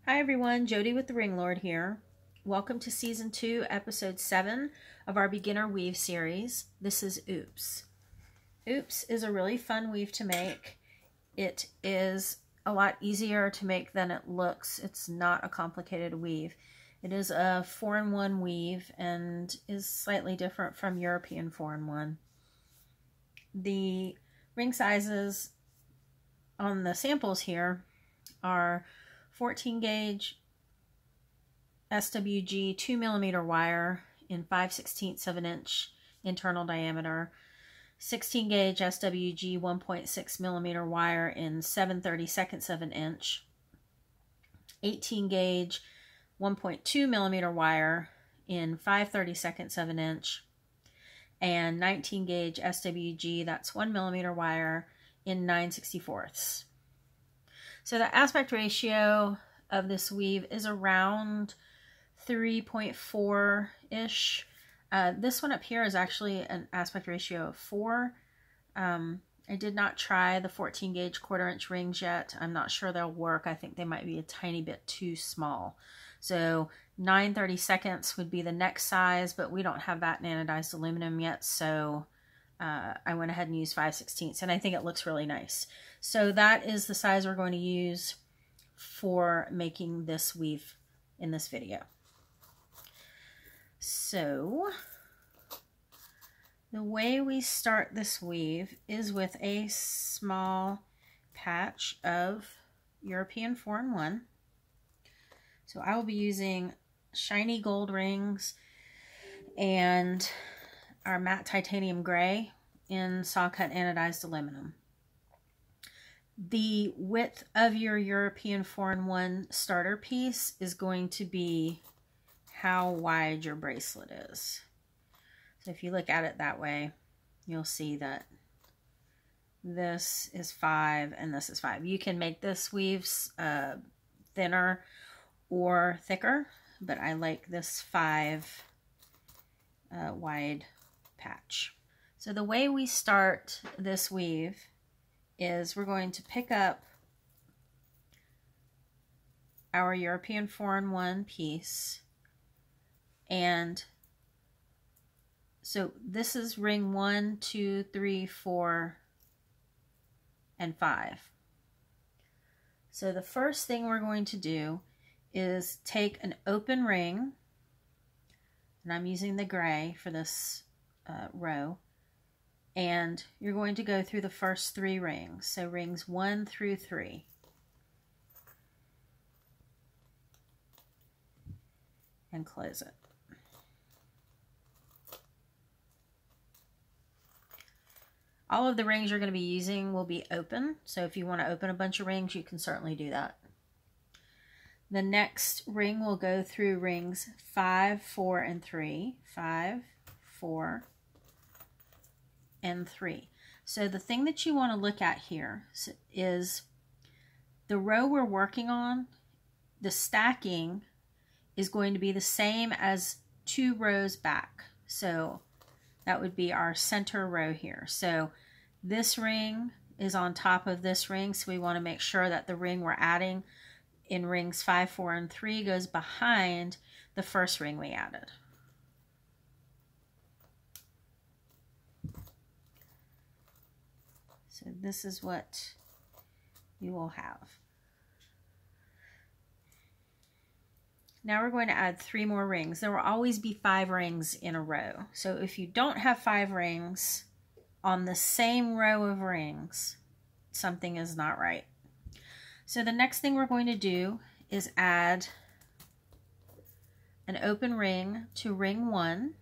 Hi everyone, Jody with The Ring Lord here. Welcome to Season 2, Episode 7 of our Beginner Weave series. This is Oops. Oops is a really fun weave to make. It is a lot easier to make than it looks. It's not a complicated weave. It is a 4-in-1 weave and is slightly different from European 4-in-1. The ring sizes on the samples here are 14 gauge SWG 2mm wire in 5/16 of an inch internal diameter, 16 gauge SWG 1.6mm wire in 7/32 of an inch, 18 gauge 1.2mm wire in 5/32 of an inch, and 19 gauge SWG, that's 1mm wire, in 9/64. So the aspect ratio of this weave is around 3.4-ish. This one up here is actually an aspect ratio of 4. I did not try the 14 gauge 1/4 inch rings yet. I'm not sure they'll work. I think they might be a tiny bit too small. So 9/32 would be the next size, but we don't have that in anodized aluminum yet, so I went ahead and used 5/16, and I think it looks really nice. So that is the size we're going to use for making this weave in this video. So the way we start this weave is with a small patch of European 4-in-1. So I will be using shiny gold rings and our matte titanium gray in saw cut anodized aluminum. The width of your European 4-in-1 starter piece is going to be how wide your bracelet is. So if you look at it that way, you'll see that this is 5 and this is 5. You can make this weave thinner or thicker, but I like this 5 wide patch. So the way we start this weave is we're going to pick up our European 4-in-1 piece, and so this is ring 1, 2, 3, 4, and 5. So the first thing we're going to do is take an open ring, and I'm using the gray for this row, and you're going to go through the first 3 rings, so rings 1 through 3. And close it. All of the rings you're going to be using will be open, so if you want to open a bunch of rings, you can certainly do that. The next ring will go through rings 5, 4, and 3. 5, 4, and 3. So the thing that you want to look at here is the row we're working on, the stacking is going to be the same as 2 rows back. So that would be our center row here. So this ring is on top of this ring, so we want to make sure that the ring we're adding in rings 5, 4, and 3 goes behind the first ring we added. So this is what you will have. Now we're going to add 3 more rings. There will always be 5 rings in a row. So if you don't have 5 rings on the same row of rings, something is not right. So the next thing we're going to do is add an open ring to ring 1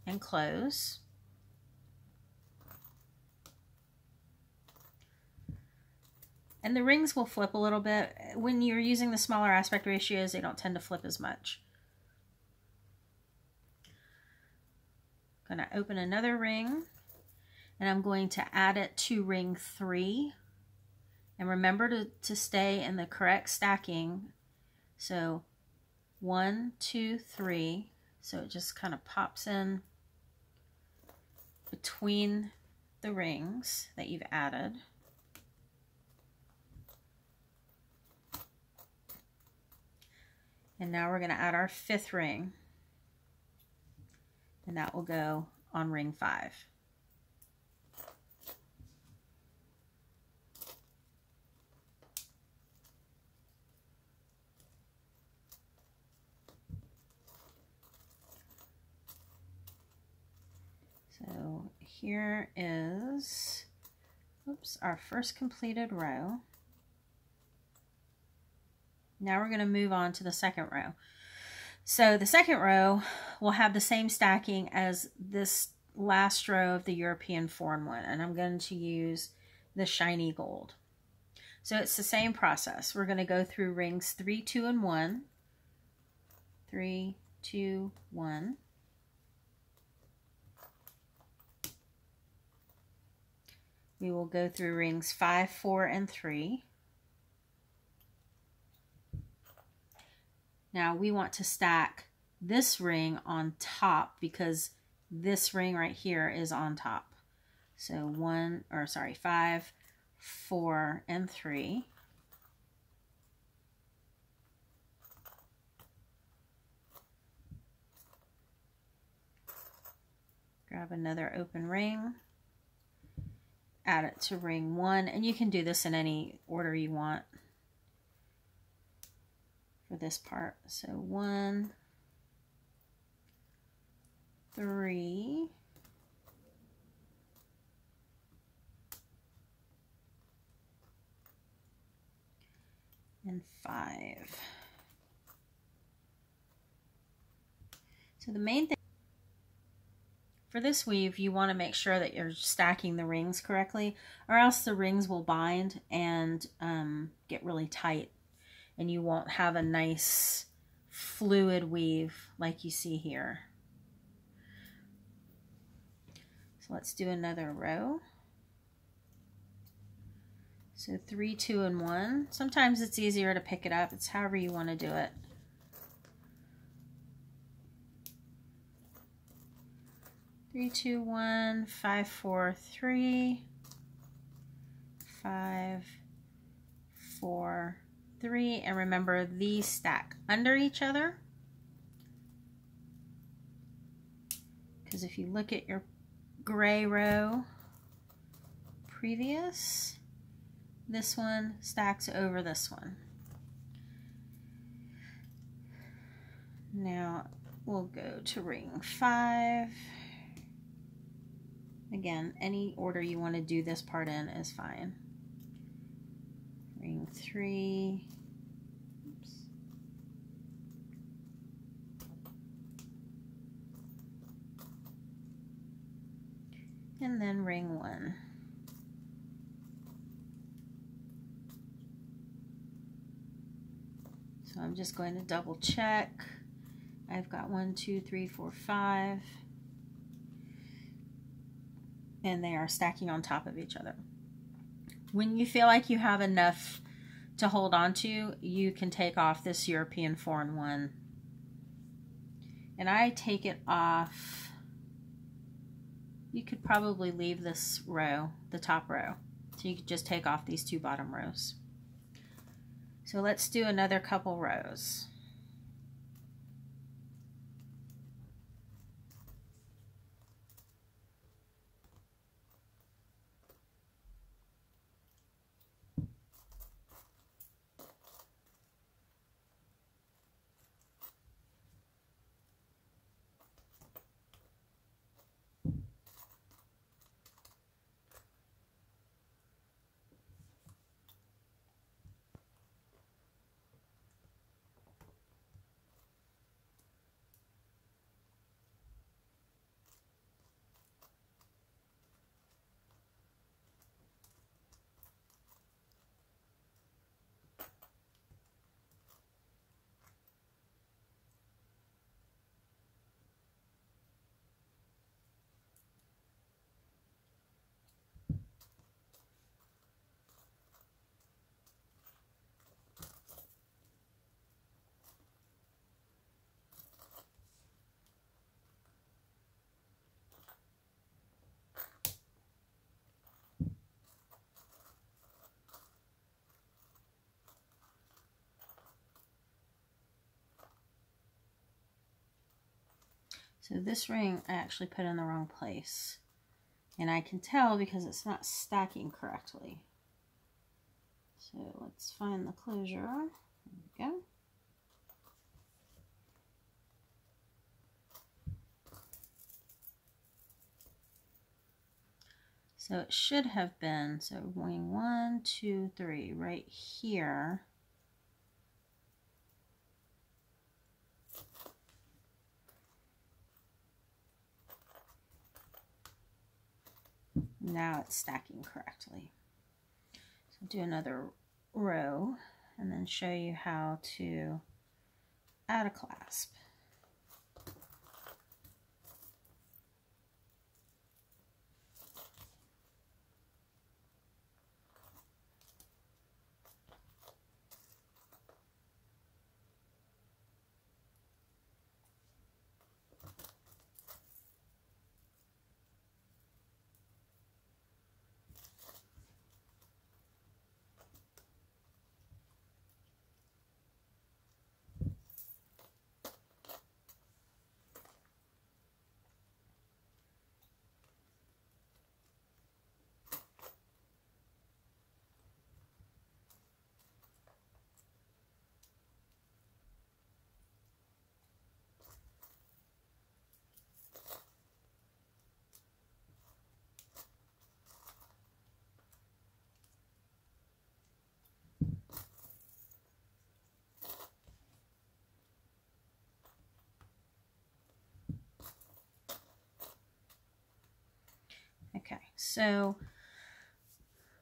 and close. And the rings will flip a little bit. When you're using the smaller aspect ratios, they don't tend to flip as much. I'm going to open another ring, and I'm going to add it to ring 3. And remember to stay in the correct stacking. So 1, 2, 3. So it just kind of pops in between the rings that you've added. And now we're going to add our 5th ring, and that will go on ring 5. So here is, oops, our first completed row. Now we're going to move on to the second row. So the second row will have the same stacking as this last row of the European 4-in-1, and I'm going to use the shiny gold. So it's the same process. We're going to go through rings 3, 2, and 1. 3, 2, 1. We will go through rings 5, 4, and 3. Now we want to stack this ring on top because this ring right here is on top. So 5, 4, and 3. Grab another open ring, add it to ring 1, and you can do this in any order you want for this part. So 1, 3, and 5. So the main thing for this weave, you want to make sure that you're stacking the rings correctly, or else the rings will bind and get really tight, and you won't have a nice fluid weave like you see here. So let's do another row. So 3, 2, and 1. Sometimes it's easier to pick it up. It's however you want to do it. 3, 2, 1, 5, 4, 3, 5, 4, 3, and remember these stack under each other, because if you look at your gray row previous, this one stacks over this one. Now we'll go to ring 5. Again, any order you want to do this part in is fine. Ring 3. Oops. And then ring 1. So I'm just going to double check. I've got 1, 2, 3, 4, 5. And they are stacking on top of each other. When you feel like you have enough to hold on to, you can take off this European 4-in-1. And I take it off. You could probably leave this row, the top row. So you could just take off these 2 bottom rows. So let's do another couple rows. So this ring I actually put in the wrong place. And I can tell because it's not stacking correctly. So let's find the closure. There we go. So it should have been, so going 1, 2, 3, right here. Now it's stacking correctly. So do another row and then show you how to add a clasp. Okay, so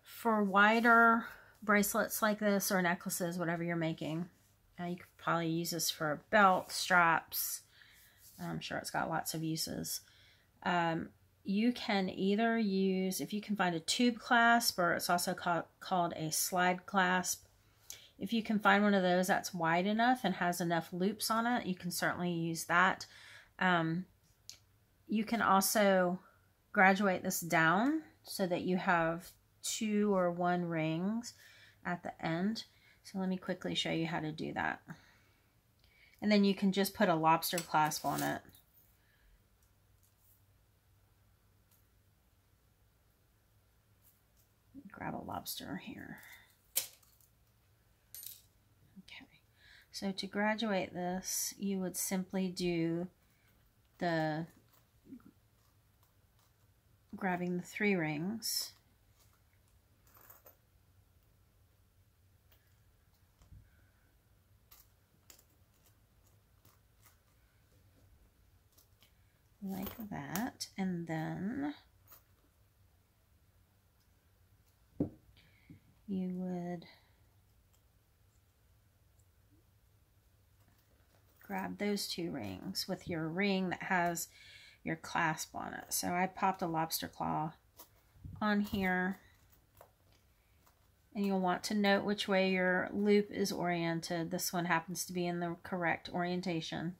for wider bracelets like this or necklaces, whatever you're making, you could probably use this for a belt, straps. I'm sure it's got lots of uses. You can either use, if you can find a tube clasp, or it's also called a slide clasp. If you can find one of those that's wide enough and has enough loops on it, you can certainly use that. You can also graduate this down so that you have 2 or 1 rings at the end. So let me quickly show you how to do that. And then you can just put a lobster clasp on it. Grab a lobster here. Okay, so to graduate this, you would simply do the grabbing the 3 rings, like that, and then you would grab those 2 rings with your ring that has your clasp on it. So I popped a lobster claw on here, and you'll want to note which way your loop is oriented. This one happens to be in the correct orientation.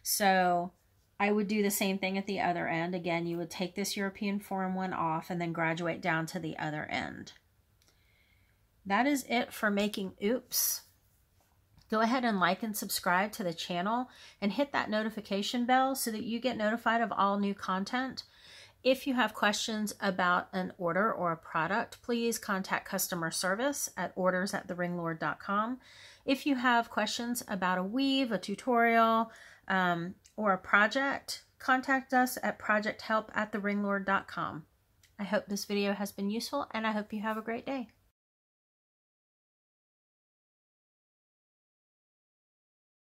So I would do the same thing at the other end. Again, you would take this European form one off and then graduate down to the other end. That is it for making oops. Go ahead and like and subscribe to the channel and hit that notification bell so that you get notified of all new content. If you have questions about an order or a product, please contact customer service at orders@TheRingLord.com. If you have questions about a weave, a tutorial, or a project, contact us at projecthelp@TheRingLord.com. I hope this video has been useful, and I hope you have a great day.